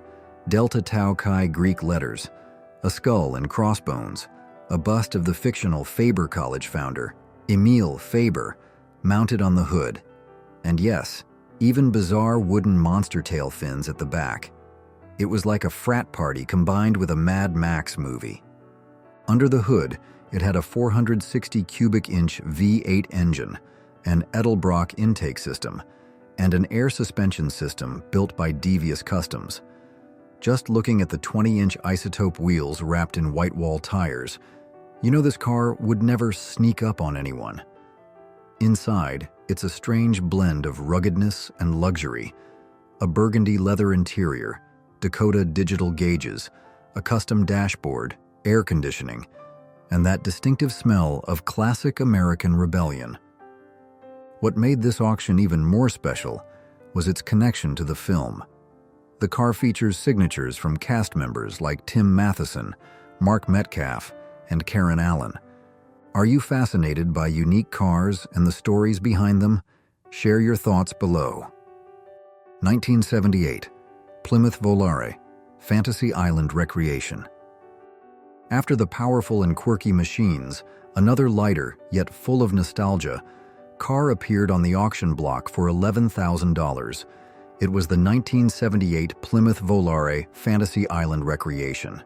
[SPEAKER 1] Delta Tau Chi Greek letters, a skull and crossbones, a bust of the fictional Faber College founder, Emile Faber, mounted on the hood, and yes, even bizarre wooden monster tail fins at the back. It was like a frat party combined with a Mad Max movie. Under the hood, it had a 460 cubic inch V8 engine, an Edelbrock intake system, and an air suspension system built by Devious Customs. Just looking at the 20-inch isotope wheels wrapped in white wall tires, you know this car would never sneak up on anyone. Inside, it's a strange blend of ruggedness and luxury, a burgundy leather interior, Dakota digital gauges, a custom dashboard, air conditioning, and that distinctive smell of classic American rebellion. What made this auction even more special was its connection to the film. The car features signatures from cast members like Tim Matheson, Mark Metcalf, and Karen Allen. Are you fascinated by unique cars and the stories behind them? Share your thoughts below. 1978, Plymouth Volare, Fantasy Island Recreation. After the powerful and quirky machines, another lighter, yet full of nostalgia, car appeared on the auction block for $11,000. It was the 1978 Plymouth Volare Fantasy Island Recreation.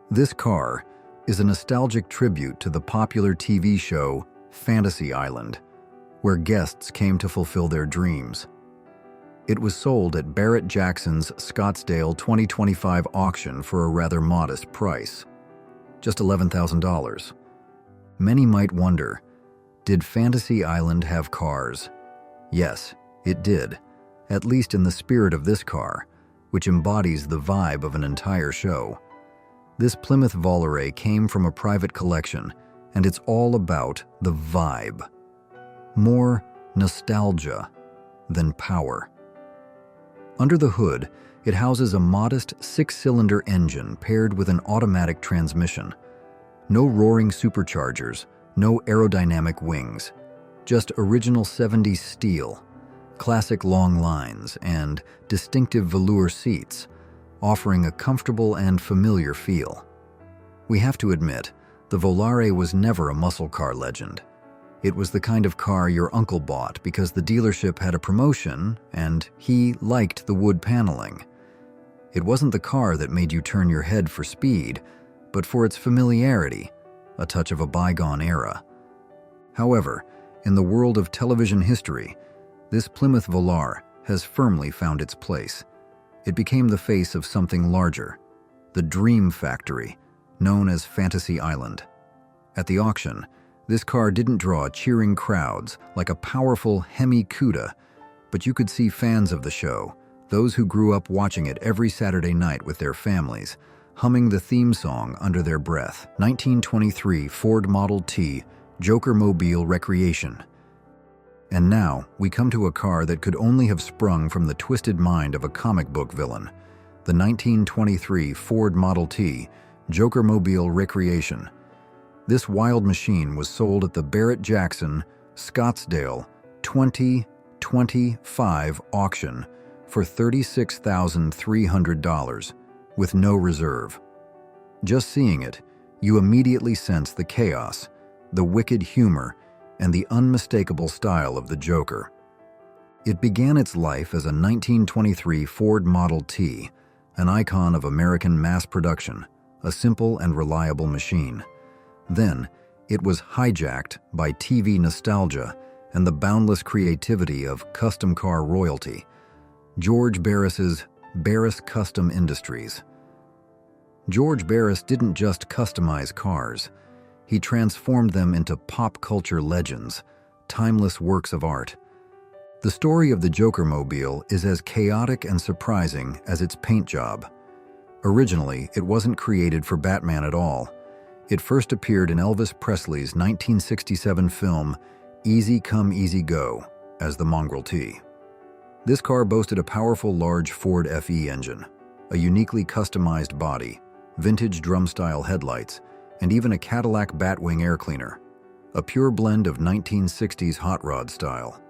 [SPEAKER 1] This car is a nostalgic tribute to the popular TV show Fantasy Island, where guests came to fulfill their dreams. It was sold at Barrett-Jackson's Scottsdale 2025 auction for a rather modest price, just $11,000. Many might wonder, did Fantasy Island have cars? Yes, it did, at least in the spirit of this car, which embodies the vibe of an entire show. This Plymouth Volare came from a private collection, and it's all about the vibe. More nostalgia than power. Under the hood, it houses a modest six-cylinder engine paired with an automatic transmission. No roaring superchargers, no aerodynamic wings, just original 70s steel, classic long lines, and distinctive velour seats, offering a comfortable and familiar feel. We have to admit, the Volare was never a muscle car legend. It was the kind of car your uncle bought because the dealership had a promotion and he liked the wood paneling. It wasn't the car that made you turn your head for speed, but for its familiarity, a touch of a bygone era. However, in the world of television history, this Plymouth Volare has firmly found its place. It became the face of something larger, the Dream Factory, known as Fantasy Island. At the auction, this car didn't draw cheering crowds like a powerful Hemi Cuda, but you could see fans of the show, those who grew up watching it every Saturday night with their families, humming the theme song under their breath. 1923 Ford Model T Joker Mobile Recreation. And now, we come to a car that could only have sprung from the twisted mind of a comic book villain, the 1923 Ford Model T Joker Mobile Recreation. This wild machine was sold at the Barrett-Jackson Scottsdale 2025 auction for $36,300 with no reserve. Just seeing it, you immediately sense the chaos, the wicked humor, and the unmistakable style of the Joker. It began its life as a 1923 Ford Model T, an icon of American mass production, a simple and reliable machine. Then, it was hijacked by TV nostalgia and the boundless creativity of custom car royalty, George Barris's Barris Custom Industries. George Barris didn't just customize cars. He transformed them into pop culture legends, timeless works of art. The story of the Jokermobile is as chaotic and surprising as its paint job. Originally, it wasn't created for Batman at all. It first appeared in Elvis Presley's 1967 film Easy Come Easy Go as the Mongrel T. This car boasted a powerful large Ford FE engine, a uniquely customized body, vintage drum-style headlights, and even a Cadillac Batwing air cleaner, a pure blend of 1960s hot rod style.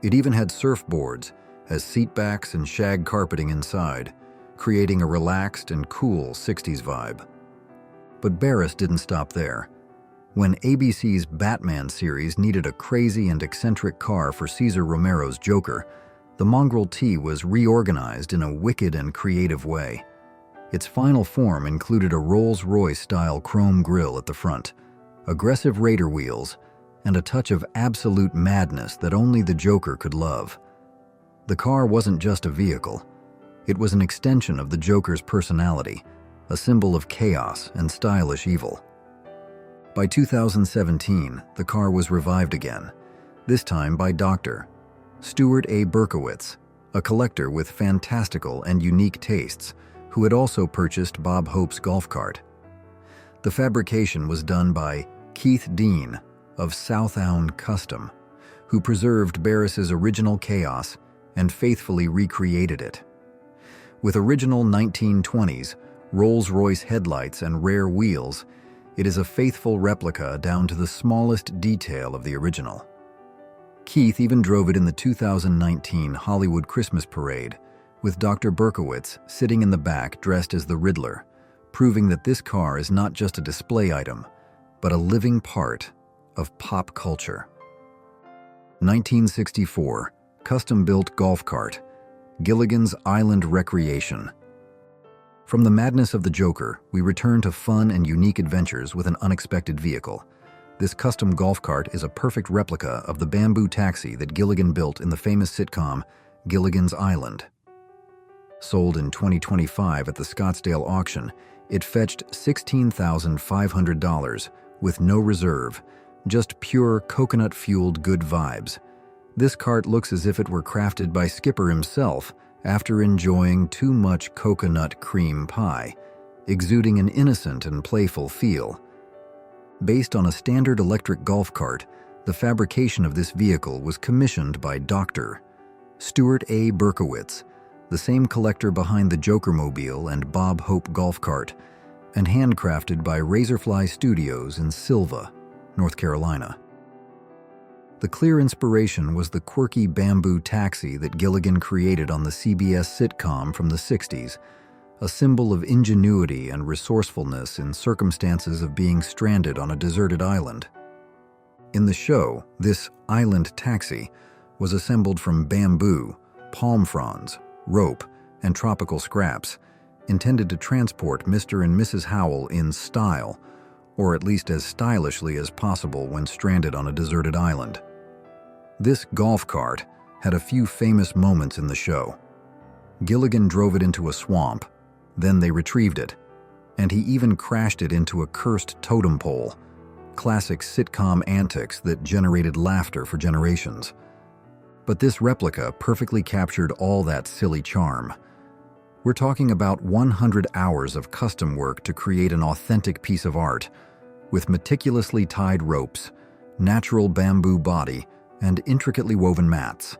[SPEAKER 1] It even had surfboards as seatbacks and shag carpeting inside, creating a relaxed and cool 60s vibe. But Barris didn't stop there. When ABC's Batman series needed a crazy and eccentric car for Cesar Romero's Joker, the Mongrel T was reorganized in a wicked and creative way. Its final form included a Rolls-Royce-style chrome grille at the front, aggressive Raider wheels, and a touch of absolute madness that only the Joker could love. The car wasn't just a vehicle. It was an extension of the Joker's personality, a symbol of chaos and stylish evil. By 2017, the car was revived again, this time by Dr. Stuart A. Berkowitz, a collector with fantastical and unique tastes, who had also purchased Bob Hope's golf cart. The fabrication was done by Keith Dean of Southown Custom, who preserved Barris's original chaos and faithfully recreated it. With original 1920s Rolls-Royce headlights and rare wheels, it is a faithful replica down to the smallest detail of the original. Keith even drove it in the 2019 Hollywood Christmas Parade, with Dr. Berkowitz sitting in the back dressed as the Riddler, proving that this car is not just a display item, but a living part of pop culture. 1964, custom-built golf cart, Gilligan's Island Recreation. From the madness of the Joker, we return to fun and unique adventures with an unexpected vehicle. This custom golf cart is a perfect replica of the bamboo taxi that Gilligan built in the famous sitcom Gilligan's Island. Sold in 2025 at the Scottsdale auction, it fetched $16,500 with no reserve, just pure coconut-fueled good vibes. This cart looks as if it were crafted by Skipper himself after enjoying too much coconut cream pie, exuding an innocent and playful feel. Based on a standard electric golf cart, the fabrication of this vehicle was commissioned by Dr. Stuart A. Berkowitz, the same collector behind the Jokermobile and Bob Hope golf cart, and handcrafted by Razorfly Studios in Sylva, North Carolina. The clear inspiration was the quirky bamboo taxi that Gilligan created on the CBS sitcom from the 60s, a symbol of ingenuity and resourcefulness in circumstances of being stranded on a deserted island. In the show, this island taxi was assembled from bamboo, palm fronds, rope, and tropical scraps, intended to transport Mr. and Mrs. Howell in style, or at least as stylishly as possible when stranded on a deserted island. This golf cart had a few famous moments in the show. Gilligan drove it into a swamp, then they retrieved it, and he even crashed it into a cursed totem pole, classic sitcom antics that generated laughter for generations. But this replica perfectly captured all that silly charm. We're talking about 100 hours of custom work to create an authentic piece of art, with meticulously tied ropes, natural bamboo body, and intricately woven mats.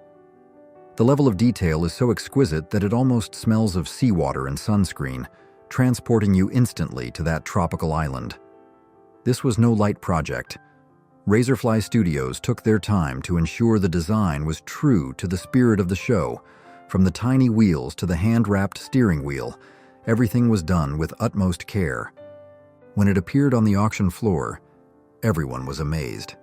[SPEAKER 1] The level of detail is so exquisite that it almost smells of seawater and sunscreen, transporting you instantly to that tropical island. This was no light project. Razorfly Studios took their time to ensure the design was true to the spirit of the show. From the tiny wheels to the hand-wrapped steering wheel, everything was done with utmost care. When it appeared on the auction floor, everyone was amazed.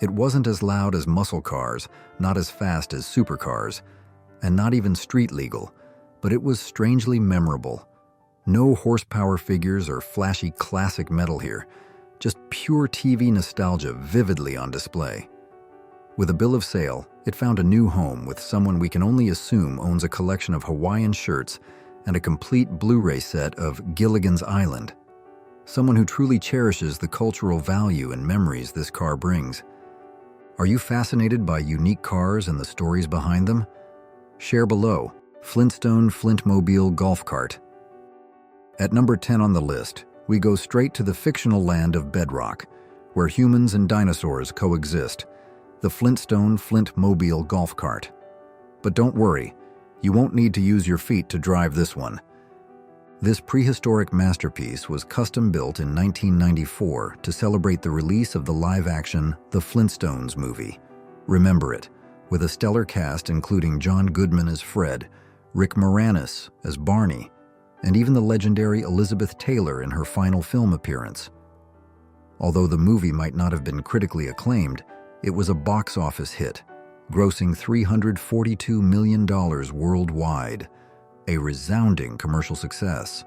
[SPEAKER 1] It wasn't as loud as muscle cars, not as fast as supercars, and not even street legal, but it was strangely memorable. No horsepower figures or flashy classic metal here, just pure TV nostalgia vividly on display. With a bill of sale, it found a new home with someone we can only assume owns a collection of Hawaiian shirts and a complete Blu-ray set of Gilligan's Island. Someone who truly cherishes the cultural value and memories this car brings. Are you fascinated by unique cars and the stories behind them? Share below. Flintstone Flintmobile Golf Cart. At number 10 on the list, we go straight to the fictional land of Bedrock, where humans and dinosaurs coexist. The Flintstone Flintmobile Golf Cart. But don't worry, you won't need to use your feet to drive this one. This prehistoric masterpiece was custom-built in 1994 to celebrate the release of the live-action The Flintstones movie. Remember it, with a stellar cast including John Goodman as Fred, Rick Moranis as Barney, and even the legendary Elizabeth Taylor in her final film appearance. Although the movie might not have been critically acclaimed, it was a box office hit, grossing $342 million worldwide, a resounding commercial success.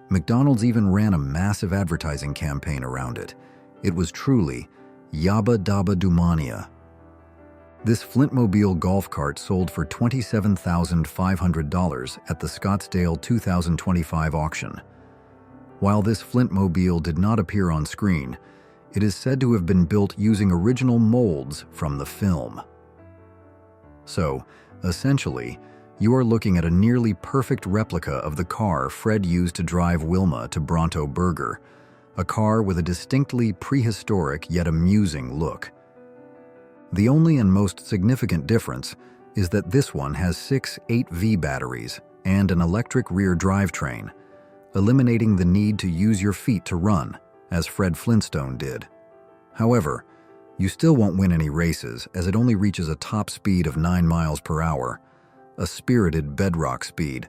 [SPEAKER 1] McDonald's even ran a massive advertising campaign around it. It was truly Yabba Dabba Dumania. This Flintmobile golf cart sold for $27,500 at the Scottsdale 2025 auction. While this Flintmobile did not appear on screen, it is said to have been built using original molds from the film. So, essentially, you are looking at a nearly perfect replica of the car Fred used to drive Wilma to Bronto Burger, a car with a distinctly prehistoric yet amusing look. The only and most significant difference is that this one has 6 8V batteries and an electric rear drivetrain, eliminating the need to use your feet to run, as Fred Flintstone did. However, you still won't win any races as it only reaches a top speed of 9 miles per hour, a spirited bedrock speed,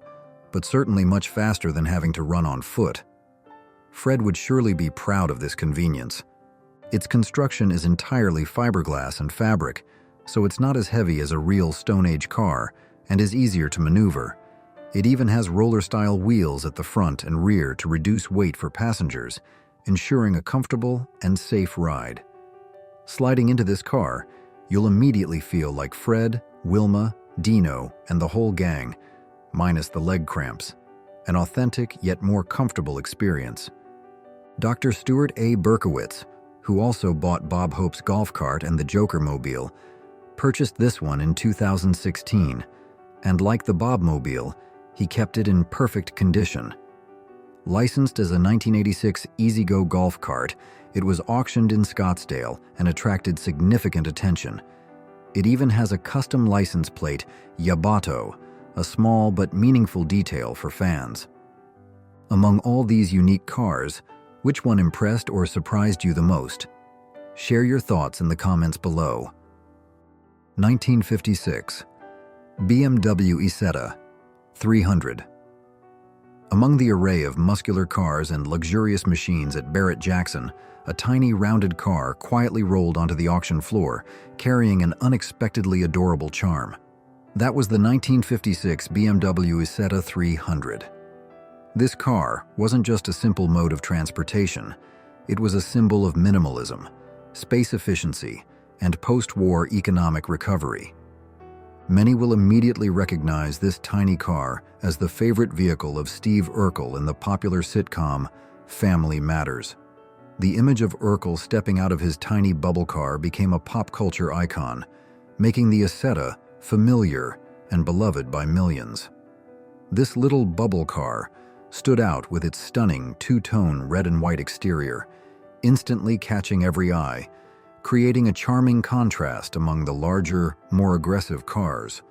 [SPEAKER 1] but certainly much faster than having to run on foot. Fred would surely be proud of this convenience. Its construction is entirely fiberglass and fabric, so it's not as heavy as a real Stone Age car and is easier to maneuver. It even has roller-style wheels at the front and rear to reduce weight for passengers, ensuring a comfortable and safe ride. Sliding into this car, you'll immediately feel like Fred, Wilma, Dino, and the whole gang, minus the leg cramps. An authentic yet more comfortable experience. Dr. Stuart A. Berkowitz, who also bought Bob Hope's golf cart and the Joker Mobile, purchased this one in 2016, and like the Bob Mobile, he kept it in perfect condition. Licensed as a 1986 E-Z-Go golf cart, it was auctioned in Scottsdale and attracted significant attention. It even has a custom license plate, Yabato, a small but meaningful detail for fans. Among all these unique cars, which one impressed or surprised you the most? Share your thoughts in the comments below. 1956. BMW Isetta 300. Among the array of muscular cars and luxurious machines at Barrett-Jackson, a tiny rounded car quietly rolled onto the auction floor, carrying an unexpectedly adorable charm. That was the 1956 BMW Isetta 300. This car wasn't just a simple mode of transportation. It was a symbol of minimalism, space efficiency, and post-war economic recovery. Many will immediately recognize this tiny car as the favorite vehicle of Steve Urkel in the popular sitcom Family Matters. The image of Urkel stepping out of his tiny bubble car became a pop culture icon, making the Isetta familiar and beloved by millions. This little bubble car stood out with its stunning two-tone red and white exterior, instantly catching every eye, creating a charming contrast among the larger, more aggressive cars.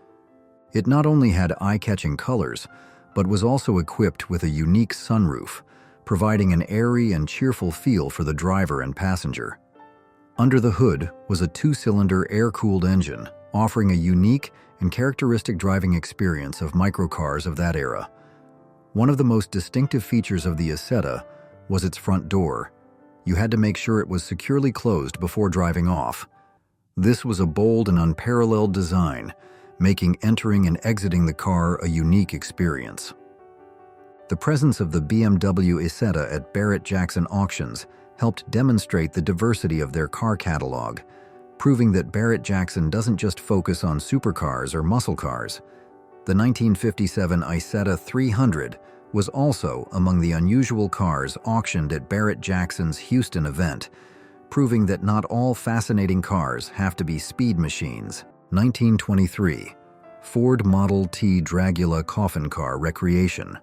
[SPEAKER 1] It not only had eye-catching colors, but was also equipped with a unique sunroof, providing an airy and cheerful feel for the driver and passenger. Under the hood was a 2-cylinder air-cooled engine, offering a unique and characteristic driving experience of microcars of that era. One of the most distinctive features of the Isetta was its front door. You had to make sure it was securely closed before driving off. This was a bold and unparalleled design, making entering and exiting the car a unique experience. The presence of the BMW Isetta at Barrett-Jackson auctions helped demonstrate the diversity of their car catalog. proving that Barrett-Jackson doesn't just focus on supercars or muscle cars. The 1957 Isetta 300 was also among the unusual cars auctioned at Barrett-Jackson's Houston event, proving that not all fascinating cars have to be speed machines. 1923, Ford Model T Dragula Coffin Car Recreation.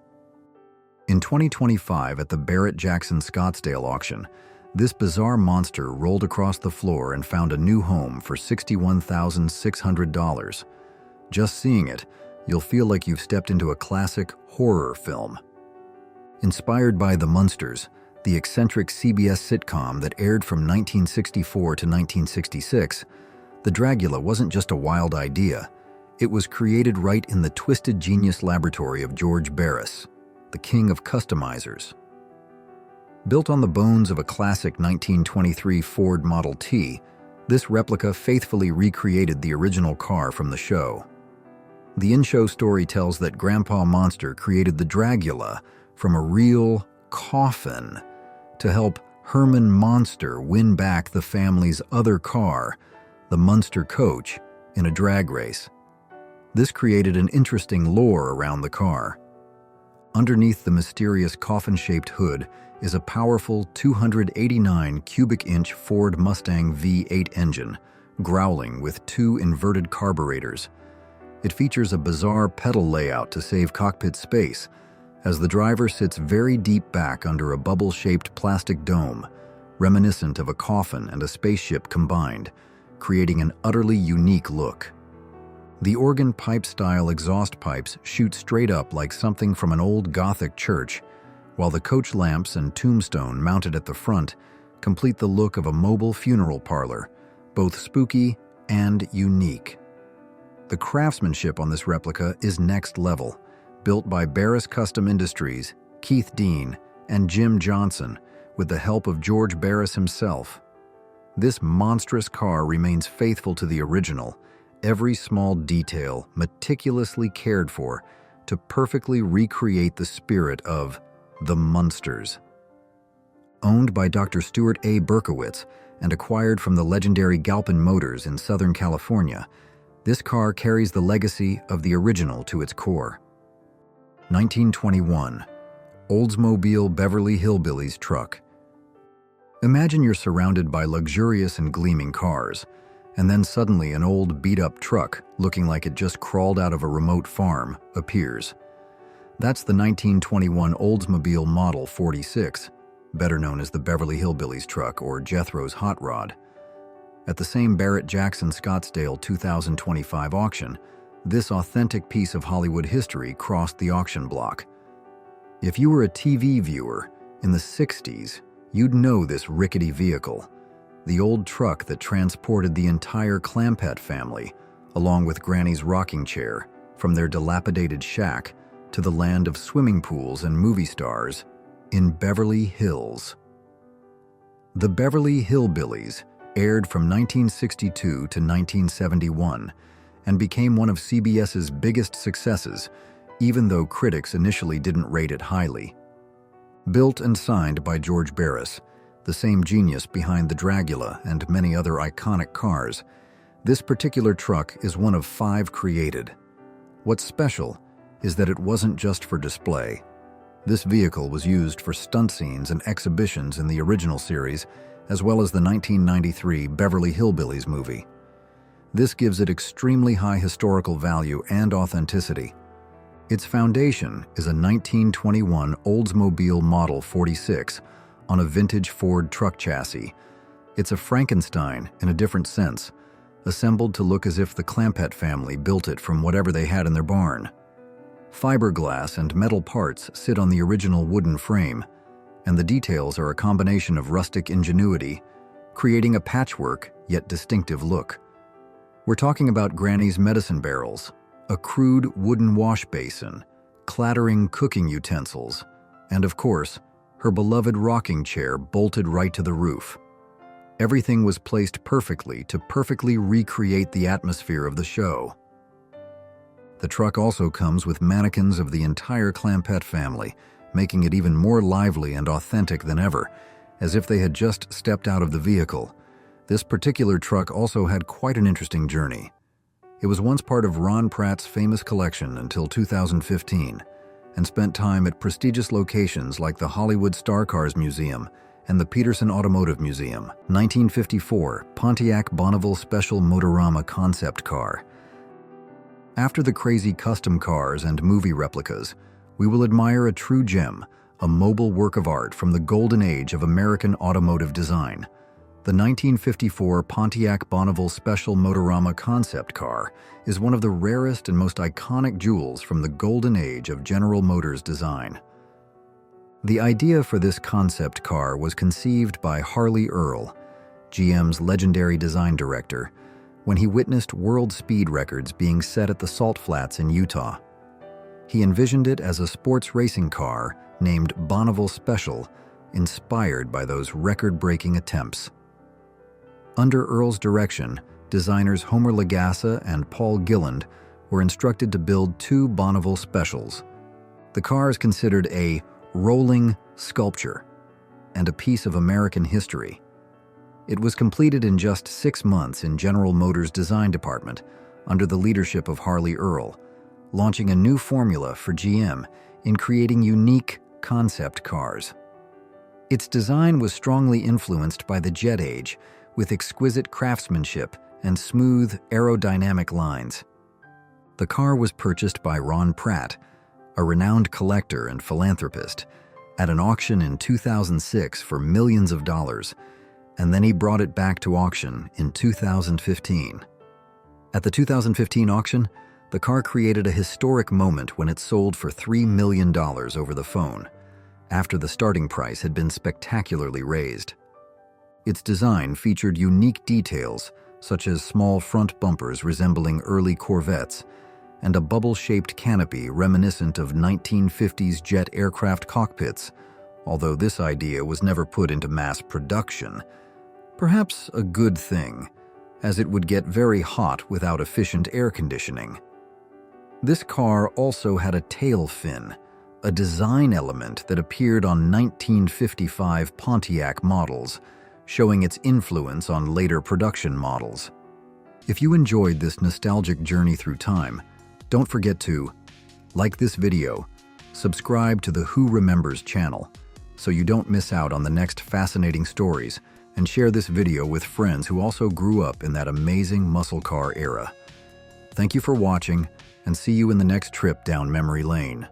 [SPEAKER 1] In 2025 at the Barrett-Jackson Scottsdale auction, this bizarre monster rolled across the floor and found a new home for $61,600. Just seeing it, you'll feel like you've stepped into a classic horror film. Inspired by The Munsters, the eccentric CBS sitcom that aired from 1964 to 1966, the Dragula wasn't just a wild idea. It was created right in the twisted genius laboratory of George Barris, the king of customizers. Built on the bones of a classic 1923 Ford Model T, this replica faithfully recreated the original car from the show. The in-show story tells that Grandpa Monster created the Dragula from a real coffin to help Herman Monster win back the family's other car, the Munster Coach, in a drag race. This created an interesting lore around the car. Underneath the mysterious coffin-shaped hood is a powerful 289 cubic inch Ford Mustang V8 engine, growling with two inverted carburetors. It features a bizarre pedal layout to save cockpit space, as the driver sits very deep back under a bubble-shaped plastic dome, reminiscent of a coffin and a spaceship combined, creating an utterly unique look. The organ pipe-style exhaust pipes shoot straight up like something from an old Gothic church, while the coach lamps and tombstone mounted at the front complete the look of a mobile funeral parlor, both spooky and unique. The craftsmanship on this replica is next level, built by Barris Custom Industries, Keith Dean, and Jim Johnson, with the help of George Barris himself. This monstrous car remains faithful to the original, every small detail meticulously cared for to perfectly recreate the spirit of the Munsters. Owned by Dr. Stuart A. Berkowitz and acquired from the legendary Galpin Motors in Southern California, this car carries the legacy of the original to its core. 1921, Oldsmobile Beverly Hillbillies truck. Imagine you're surrounded by luxurious and gleaming cars, and then suddenly an old beat-up truck, looking like it just crawled out of a remote farm, appears. That's the 1921 Oldsmobile Model 46, better known as the Beverly Hillbillies truck or Jethro's Hot Rod. At the same Barrett-Jackson Scottsdale 2025 auction, this authentic piece of Hollywood history crossed the auction block. If you were a TV viewer in the 60s, you'd know this rickety vehicle, the old truck that transported the entire Clampett family, along with Granny's rocking chair, from their dilapidated shack to the land of swimming pools and movie stars in Beverly Hills. The Beverly Hillbillies aired from 1962 to 1971 and became one of CBS's biggest successes, even though critics initially didn't rate it highly. Built and signed by George Barris, the same genius behind the Dragula and many other iconic cars, this particular truck is one of 5 created. What's special is that it wasn't just for display. This vehicle was used for stunt scenes and exhibitions in the original series, as well as the 1993 Beverly Hillbillies movie. This gives it extremely high historical value and authenticity. Its foundation is a 1921 Oldsmobile Model 46 on a vintage Ford truck chassis. It's a Frankenstein in a different sense, assembled to look as if the Clampett family built it from whatever they had in their barn. Fiberglass and metal parts sit on the original wooden frame, and the details are a combination of rustic ingenuity, creating a patchwork yet distinctive look. We're talking about Granny's medicine barrels, a crude wooden wash basin, clattering cooking utensils, and of course, her beloved rocking chair bolted right to the roof. Everything was placed perfectly to perfectly recreate the atmosphere of the show. The truck also comes with mannequins of the entire Clampett family, making it even more lively and authentic than ever, as if they had just stepped out of the vehicle. This particular truck also had quite an interesting journey. It was once part of Ron Pratt's famous collection until 2015, and spent time at prestigious locations like the Hollywood Star Cars Museum and the Peterson Automotive Museum. 1954 Pontiac Bonneville Special Motorama Concept Car. After the crazy custom cars and movie replicas, we will admire a true gem, a mobile work of art from the golden age of American automotive design. The 1954 Pontiac Bonneville Special Motorama Concept Car is one of the rarest and most iconic jewels from the golden age of General Motors design. The idea for this concept car was conceived by Harley Earl, GM's legendary design director, when he witnessed world speed records being set at the Salt Flats in Utah. He envisioned it as a sports racing car named Bonneville Special, inspired by those record-breaking attempts. Under Earl's direction, designers Homer Lagassa and Paul Gilland were instructed to build 2 Bonneville Specials. The car is considered a rolling sculpture and a piece of American history. It was completed in just 6 months in General Motors' design department under the leadership of Harley Earl, launching a new formula for GM in creating unique concept cars. Its design was strongly influenced by the jet age, with exquisite craftsmanship and smooth aerodynamic lines. The car was purchased by Ron Pratt, a renowned collector and philanthropist, at an auction in 2006 for millions of dollars, and then he brought it back to auction in 2015. At the 2015 auction, the car created a historic moment when it sold for $3 million over the phone, after the starting price had been spectacularly raised. Its design featured unique details, such as small front bumpers resembling early Corvettes and a bubble-shaped canopy reminiscent of 1950s jet aircraft cockpits, although this idea was never put into mass production. Perhaps a good thing, as it would get very hot without efficient air conditioning. This car also had a tail fin, a design element that appeared on 1955 Pontiac models, showing its influence on later production models. If you enjoyed this nostalgic journey through time, don't forget to like this video, subscribe to the Who Remembers channel so you don't miss out on the next fascinating stories, and share this video with friends who also grew up in that amazing muscle car era. Thank you for watching, and see you in the next trip down memory lane.